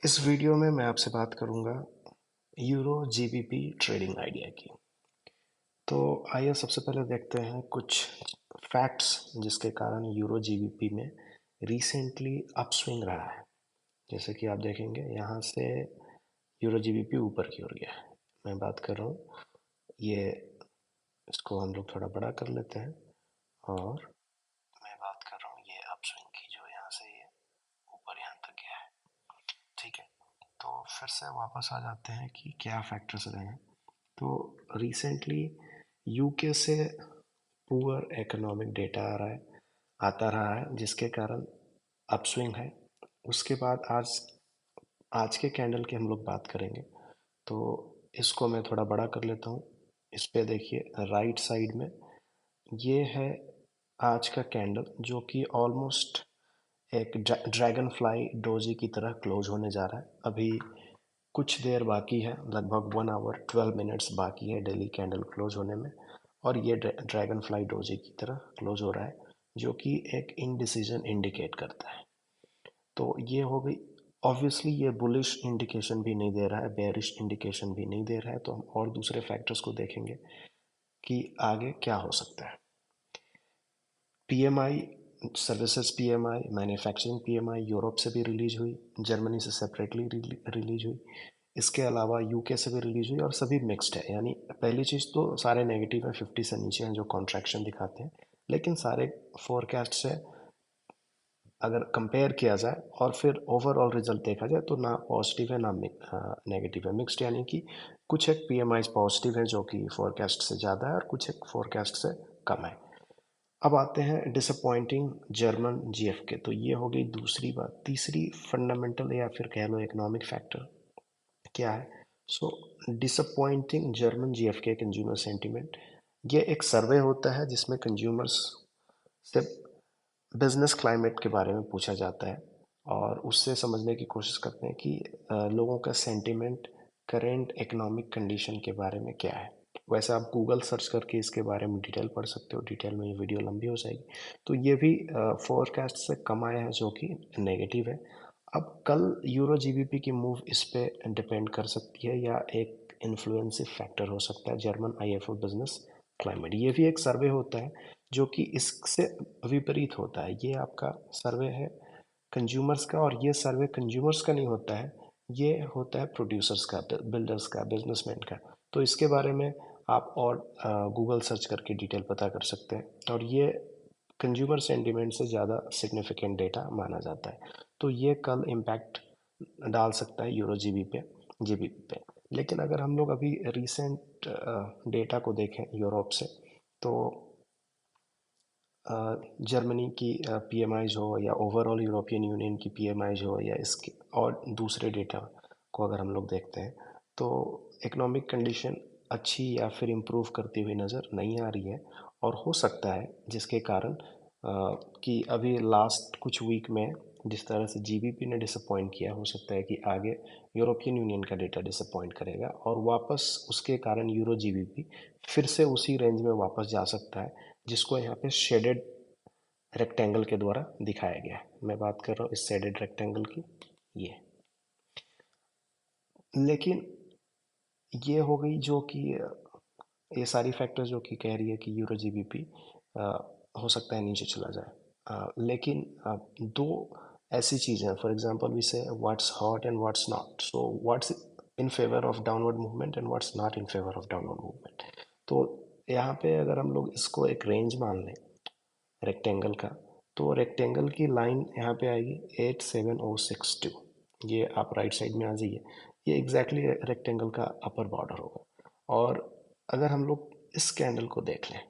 इस वीडियो में मैं आपसे बात करूंगा यूरो जीबीपी ट्रेडिंग आइडिया की। तो आइए सबसे पहले देखते हैं कुछ फैक्ट्स जिसके कारण यूरो जीबीपी में रिसेंटली अपस्विंग रहा है। जैसे कि आप देखेंगे यहाँ से यूरो जीबीपी ऊपर की ओर गया है। मैं बात कर रहा हूँ, ये इसको हम लोग थोड़ा बड़ा कर लेते हैं और मैं बात कर रहा हूँ ये अपस्विंग की, जो यहाँ से ये ऊपर यहाँ तक गया है। ठीक है, तो फिर से वापस आ जाते हैं कि क्या फैक्टर्स रहे हैं। तो रिसेंटली यूके से पुअर इकोनॉमिक डेटा आता रहा है, जिसके कारण अपस्विंग है। उसके बाद आज आज के कैंडल की हम लोग बात करेंगे। तो इसको मैं थोड़ा बड़ा कर लेता हूँ। इस पे देखिए राइट साइड में ये है आज का कैंडल, जो कि ऑलमोस्ट एक ड्रैगन फ्लाई डोजी की तरह क्लोज होने जा रहा है। अभी कुछ देर बाकी है, लगभग 1 आवर 12 मिनट्स बाकी है डेली कैंडल क्लोज होने में। और ये ड्रैगन फ्लाई डोजी की तरह क्लोज हो रहा है, जो कि एक इनडिसीजन इंडिकेट करता है। तो ये हो गई। ऑब्वियसली ये बुलिश इंडिकेशन भी नहीं दे रहा है, बेरिश इंडिकेशन भी नहीं दे रहा है। तो हम और दूसरे फैक्टर्स को देखेंगे कि आगे क्या हो सकता है। PMI, services PMI, manufacturing PMI Europe से भी रिलीज हुई, जर्मनी से सेपरेटली रिलीज हुई। इसके अलावा यूके से भी रिलीज हुई और सभी मिक्स्ड है। यानी पहली चीज़ तो सारे नेगेटिव है, 50 से नीचे हैं जो कॉन्ट्रैक्शन दिखाते हैं। लेकिन सारे फोरकास्ट से अगर कंपेयर किया जाए और फिर ओवरऑल रिजल्ट देखा जाए तो ना पॉजिटिव है ना नेगेटिव है, मिक्स्ड। यानी कि कुछ एक पीएमआई पॉजिटिव है जो कि फोरकास्ट से ज़्यादा है और कुछ एक फोरकास्ट से कम है। अब आते हैं डिसअपॉइंटिंग जर्मन जीएफके। तो ये हो गई दूसरी बात। तीसरी फंडामेंटल या फिर कह लो इकोनॉमिक फैक्टर क्या है। So disappointing German GfK consumer sentiment, ये एक सर्वे होता है जिसमें कंज्यूमर्स से बिजनेस क्लाइमेट के बारे में पूछा जाता है और उससे समझने की कोशिश करते हैं कि लोगों का सेंटिमेंट करेंट इकोनॉमिक कंडीशन के बारे में क्या है। वैसे आप गूगल सर्च करके इसके बारे में डिटेल पढ़ सकते हो, डिटेल में ये वीडियो लंबी हो जाएगी। तो ये भी फोरकास्ट से कम आया है, जो कि नेगेटिव है। अब कल यूरो जीबीपी की मूव इस पे डिपेंड कर सकती है या एक इन्फ्लुएंसिव फैक्टर हो सकता है जर्मन आईएफओ बिजनेस क्लाइमेट। ये भी एक सर्वे होता है जो कि इससे विपरीत होता है। ये आपका सर्वे है कंज्यूमर्स का, और ये सर्वे कंज्यूमर्स का नहीं होता है, ये होता है प्रोड्यूसर्स का, बिल्डर्स का, बिजनेसमैन का। तो इसके बारे में आप और गूगल सर्च करके डिटेल पता कर सकते हैं। और ये कंज्यूमर सेंटिमेंट से ज़्यादा सिग्निफिकेंट डेटा माना जाता है। तो ये कल इम्पैक्ट डाल सकता है यूरो जीबीपी पे। लेकिन अगर हम लोग अभी रिसेंट डेटा को देखें यूरोप से, तो जर्मनी की पीएमआईज हो या ओवरऑल यूरोपियन यूनियन की पीएमआईज हो या इसके और दूसरे डेटा को अगर हम लोग देखते हैं, तो इकोनॉमिक कंडीशन अच्छी या फिर इम्प्रूव करती हुई नज़र नहीं आ रही है। और हो सकता है जिसके कारण कि अभी लास्ट कुछ वीक में जिस तरह से जीबीपी ने डिसअपॉइंट किया, हो सकता है कि आगे यूरोपियन यूनियन का डेटा डिसअपॉइंट करेगा और वापस उसके कारण यूरो जीबीपी फिर से उसी रेंज में वापस जा सकता है, जिसको यहाँ पे शेडेड रेक्टेंगल के द्वारा दिखाया गया है। मैं बात कर रहा हूँ इस शेडेड रेक्टेंगल की, ये। लेकिन ये हो गई जो कि ये सारी फैक्टर्स जो कि कह रही है कि यूरो जीबीपी हो सकता है नीचे चला जाए। लेकिन दो ऐसी चीज़ें हैं, फॉर एग्जांपल वी से what's hot and what's not. So what's in favour of downward movement and what's not in favour of downward movement. तो यहाँ पे अगर हम लोग इसको एक रेंज मान लें रेक्टेंगल का, तो रेक्टेंगल की लाइन यहाँ पे आएगी 87062। ये आप राइट साइड में आ जाइए, ये एग्जैक्टली रेक्टेंगल का अपर बॉर्डर होगा। और अगर हम लोग इस कैंडल को देख लें,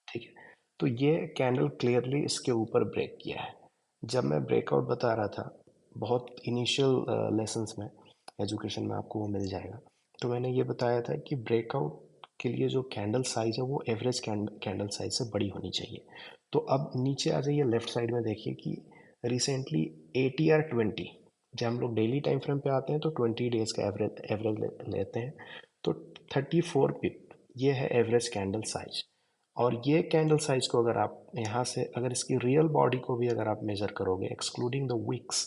ठीक है, तो ये कैंडल क्लियरली इसके ऊपर ब्रेक किया है। जब मैं ब्रेकआउट बता रहा था, बहुत इनिशियल लेसन्स में एजुकेशन में आपको वो मिल जाएगा, तो मैंने ये बताया था कि ब्रेकआउट के लिए जो कैंडल साइज है वो एवरेज कैंडल साइज से बड़ी होनी चाहिए। तो अब नीचे आ जाइए, लेफ्ट साइड में देखिए कि रिसेंटली 80 और 20, जब हम लोग डेली टाइम फ्रेम पे आते हैं तो 20 डेज का एवरेज लेते हैं। तो 34 पिप ये है एवरेज कैंडल साइज। और ये कैंडल साइज को अगर आप यहाँ से अगर इसकी रियल बॉडी को भी अगर आप मेजर करोगे एक्सक्लूडिंग द विक्स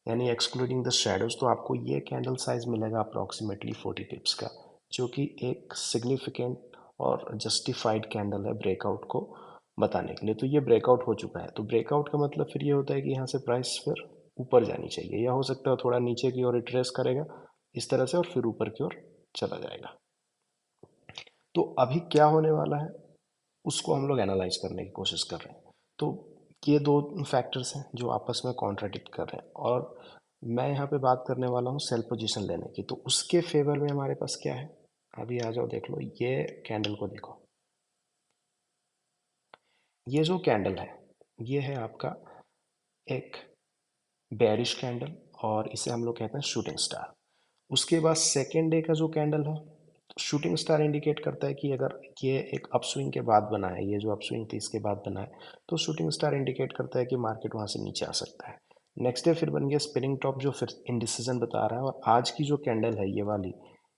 यानी एक्सक्लूडिंग द शेडोज, तो आपको ये कैंडल साइज मिलेगा अप्रॉक्सीमेटली 40 पिप्स का, जो कि एक सिग्निफिकेंट और जस्टिफाइड कैंडल है ब्रेकआउट को बताने के लिए। तो ये ब्रेकआउट हो चुका है, तो ब्रेकआउट का मतलब फिर ये होता है कि यहाँ से प्राइस फिर ऊपर जानी चाहिए, या हो सकता है थोड़ा नीचे की ओर रिट्रेस करेगा इस तरह से और फिर ऊपर की ओर चला जाएगा। तो अभी क्या होने वाला है उसको हम लोग एनालाइज करने की कोशिश कर रहे हैं। तो ये दो फैक्टर्स हैं जो आपस में कॉन्ट्राडिक्ट कर रहे हैं, और मैं यहाँ पे बात करने वाला हूँ सेल पोजीशन लेने की। तो उसके फेवर में हमारे पास क्या है, अभी आ जाओ देख लो, ये कैंडल को देखो। ये जो कैंडल है ये है आपका एक बेरिश कैंडल, और इसे हम लोग कहते हैं शूटिंग स्टार। उसके बाद सेकेंड डे का जो कैंडल है, शूटिंग स्टार इंडिकेट करता है कि अगर ये एक अपस्विंग के बाद बना है, ये जो अपस्विंग थी इसके बाद बना है, तो शूटिंग स्टार इंडिकेट करता है कि मार्केट वहाँ से नीचे आ सकता है। नेक्स्ट डे फिर बन गया स्पिनिंग टॉप, जो फिर इंडिसीजन बता रहा है, और आज की जो कैंडल है ये वाली,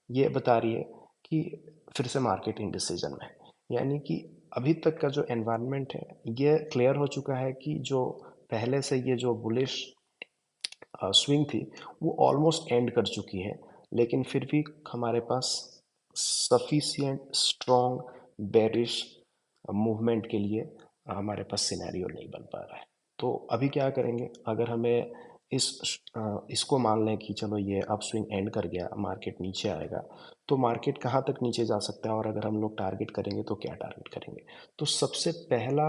ये बता रही है कि फिर से मार्केट इंडिसीजन में है। यानी कि अभी तक का जो एनवायरनमेंट है ये क्लियर हो चुका है कि जो पहले से ये जो बुलिश स्विंग थी वो ऑलमोस्ट एंड कर चुकी है, लेकिन फिर भी हमारे पास सफिशिएंट स्ट्रॉन्ग बेरिश मूवमेंट के लिए हमारे पास सिनेरियो नहीं बन पा रहा है। तो अभी क्या करेंगे, अगर हमें इसको मान लें कि चलो ये अप स्विंग एंड कर गया, मार्केट नीचे आएगा, तो मार्केट कहाँ तक नीचे जा सकता है, और अगर हम लोग टारगेट करेंगे तो क्या टारगेट करेंगे। तो सबसे पहला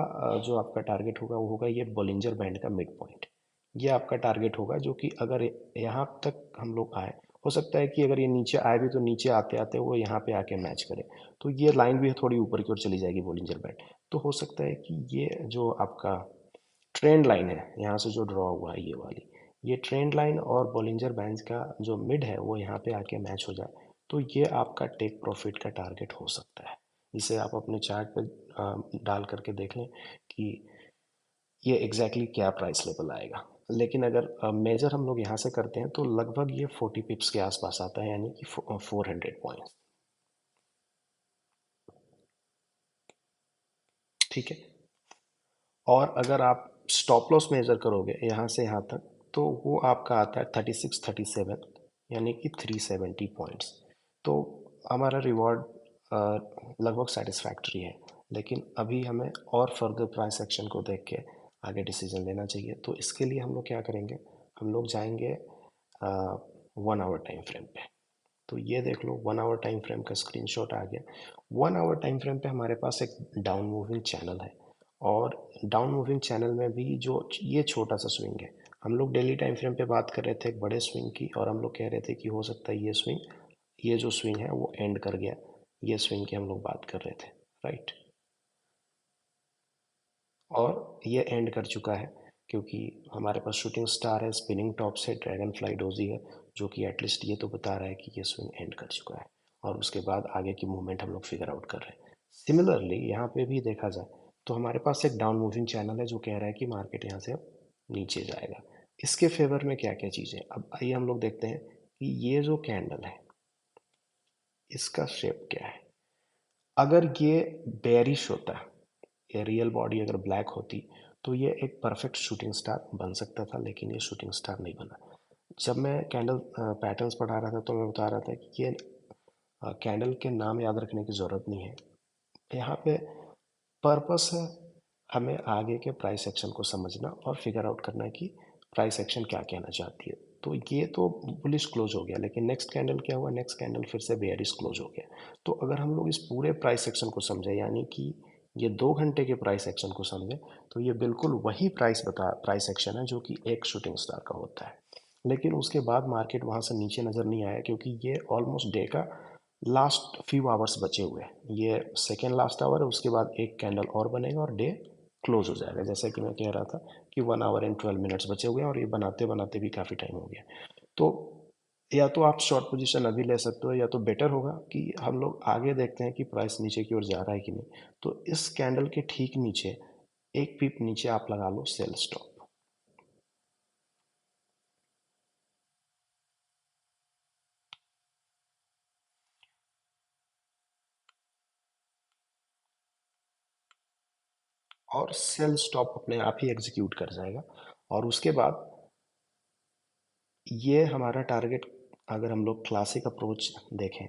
जो आपका टारगेट होगा वो होगा ये बॉलिंजर बैंड का मिड पॉइंट। ये आपका टारगेट होगा, जो कि अगर यहाँ तक हम लोग आए, हो सकता है कि अगर ये नीचे आए भी तो नीचे आते आते वो यहाँ पे आके मैच करे, तो ये लाइन भी थोड़ी ऊपर की ओर चली जाएगी बॉलिंजर बैंड। तो हो सकता है कि ये जो आपका ट्रेंड लाइन है यहाँ से जो ड्रॉ हुआ है ये वाली, ये ट्रेंड लाइन और बॉलिंजर बैंड का जो मिड है वो यहाँ पे आके मैच हो जाए, तो ये आपका टेक प्रॉफिट का टारगेट हो सकता है। इसे आप अपने चार्ट पे डाल करके देख लें कि ये एग्जैक्टली क्या प्राइस लेवल आएगा। लेकिन अगर मेजर हम लोग यहाँ से करते हैं तो लगभग ये 40 पिप्स के आसपास आता है, यानी कि 400 पॉइंट्स। ठीक है। और अगर आप स्टॉप लॉस मेजर करोगे यहाँ से यहाँ तक, तो वो आपका आता है 36 37, यानी कि 370 पॉइंट्स। तो हमारा रिवॉर्ड लगभग सेटिस्फैक्ट्री है, लेकिन अभी हमें और फर्दर प्राइस एक्शन को देख के आगे डिसीजन लेना चाहिए। तो इसके लिए हम लोग क्या करेंगे, हम लोग जाएंगे 1 आवर टाइम फ्रेम पे। तो ये देख लो 1 आवर टाइम फ्रेम का स्क्रीनशॉट आ गया। 1 आवर टाइम फ्रेम पे हमारे पास एक डाउन मूविंग चैनल है, और डाउन मूविंग चैनल में भी जो ये छोटा सा स्विंग है, हम लोग डेली टाइम फ्रेम पे बात कर रहे थे एक बड़े स्विंग की, और हम लोग कह रहे थे कि हो सकता है ये जो स्विंग है वो एंड कर गया, ये स्विंग की हम लोग बात कर रहे थे, राइट। और ये एंड कर चुका है, क्योंकि हमारे पास शूटिंग स्टार है, स्पिनिंग टॉप से ड्रैगन फ्लाई डोजी है, जो कि एटलीस्ट ये तो बता रहा है कि ये स्विंग एंड कर चुका है, और उसके बाद आगे की मूवमेंट हम लोग फिगर आउट कर रहे हैं। सिमिलरली यहाँ पे भी देखा जाए तो हमारे पास एक डाउन मूविंग चैनल है जो कह रहा है कि मार्केट यहाँ से अब नीचे जाएगा। इसके फेवर में क्या क्या चीज़ें, अब आइए हम लोग देखते हैं कि ये जो कैंडल है इसका शेप क्या है। अगर ये बेरिश होता, ये रियल बॉडी अगर ब्लैक होती, तो ये एक परफेक्ट शूटिंग स्टार बन सकता था, लेकिन ये शूटिंग स्टार नहीं बना। जब मैं कैंडल पैटर्न्स पढ़ा रहा था तो मैं बता रहा था कि ये कैंडल के नाम याद रखने की ज़रूरत नहीं है, यहाँ पे पर्पस है हमें आगे के प्राइस एक्शन को समझना और फिगर आउट करना कि प्राइस एक्शन क्या कहना चाहती है। तो ये तो बुलिश क्लोज हो गया, लेकिन नेक्स्ट कैंडल क्या हुआ, नेक्स्ट कैंडल फिर से बेयरिश क्लोज हो गया। तो अगर हम लोग इस पूरे प्राइस एक्शन को समझे, यानी कि ये 2 घंटे के प्राइस एक्शन को समझे, तो ये बिल्कुल वही प्राइस एक्शन है जो कि एक शूटिंग स्टार का होता है। लेकिन उसके बाद मार्केट वहाँ से नीचे नज़र नहीं आया, क्योंकि ये ऑलमोस्ट डे का लास्ट फ्यू आवर्स बचे हुए हैं। ये सेकेंड लास्ट आवर है, उसके बाद एक कैंडल और बनेगा और डे क्लोज हो जाएगा। जैसा कि मैं कह रहा था कि 1 आवर एंड 12 मिनट्स बचे हुए हैं, और ये बनाते बनाते भी काफ़ी टाइम हो गया। तो या तो आप शॉर्ट पोजीशन अभी ले सकते हो, या तो बेटर होगा कि हम लोग आगे देखते हैं कि प्राइस नीचे की ओर जा रहा है कि नहीं। तो इस कैंडल के ठीक नीचे एक पीप नीचे आप लगा लो सेल स्टॉप। और सेल स्टॉप अपने आप ही एग्जीक्यूट कर जाएगा। और उसके बाद ये हमारा टारगेट, अगर हम लोग क्लासिक अप्रोच देखें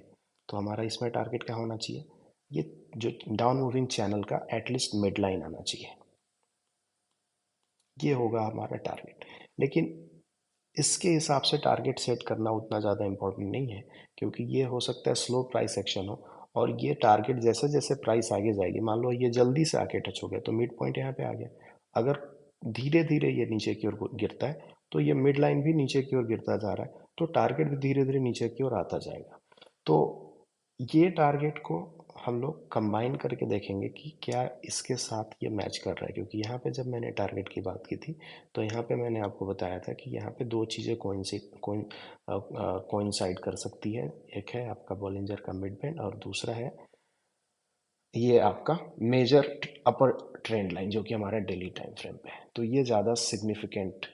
तो हमारा इसमें टारगेट क्या होना चाहिए, ये जो डाउन मूविंग चैनल का एटलीस्ट मिड लाइन आना चाहिए, ये होगा हमारा टारगेट। लेकिन इसके हिसाब से टारगेट सेट करना उतना ज़्यादा इम्पोर्टेंट नहीं है, क्योंकि ये हो सकता है स्लो प्राइस एक्शन हो, और ये टारगेट जैसे जैसे प्राइस आगे जाएगी, मान लो ये जल्दी से आके टच हो गया तो मिड पॉइंट यहाँ पे आ गया। अगर धीरे धीरे ये नीचे की ओर गिरता है तो ये मिड लाइन भी नीचे की ओर गिरता जा रहा है, तो टारगेट भी धीरे धीरे नीचे की ओर आता जाएगा। तो ये टारगेट को हम लोग कंबाइन करके देखेंगे कि क्या इसके साथ ये मैच कर रहा है, क्योंकि यहाँ पे जब मैंने टारगेट की बात की थी तो यहाँ पे मैंने आपको बताया था कि यहाँ पे दो चीज़ें कोइंसाइड कर सकती है। एक है आपका बॉलिंजर का मिड बैंड, और दूसरा है ये आपका मेजर अपर ट्रेंड लाइन, जो कि हमारा डेली टाइम फ्रेम पे है। तो ये ज़्यादा सिग्निफिकेंट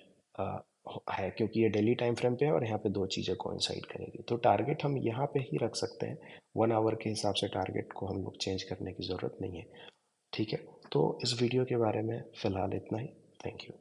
है, क्योंकि ये डेली टाइम फ्रेम पे है और यहाँ पे दो चीज़ें कोइंसाइड करेगी। तो टारगेट हम यहाँ पे ही रख सकते हैं, 1 आवर के हिसाब से टारगेट को हम लोग चेंज करने की ज़रूरत नहीं है। ठीक है, तो इस वीडियो के बारे में फ़िलहाल इतना ही। Thank you.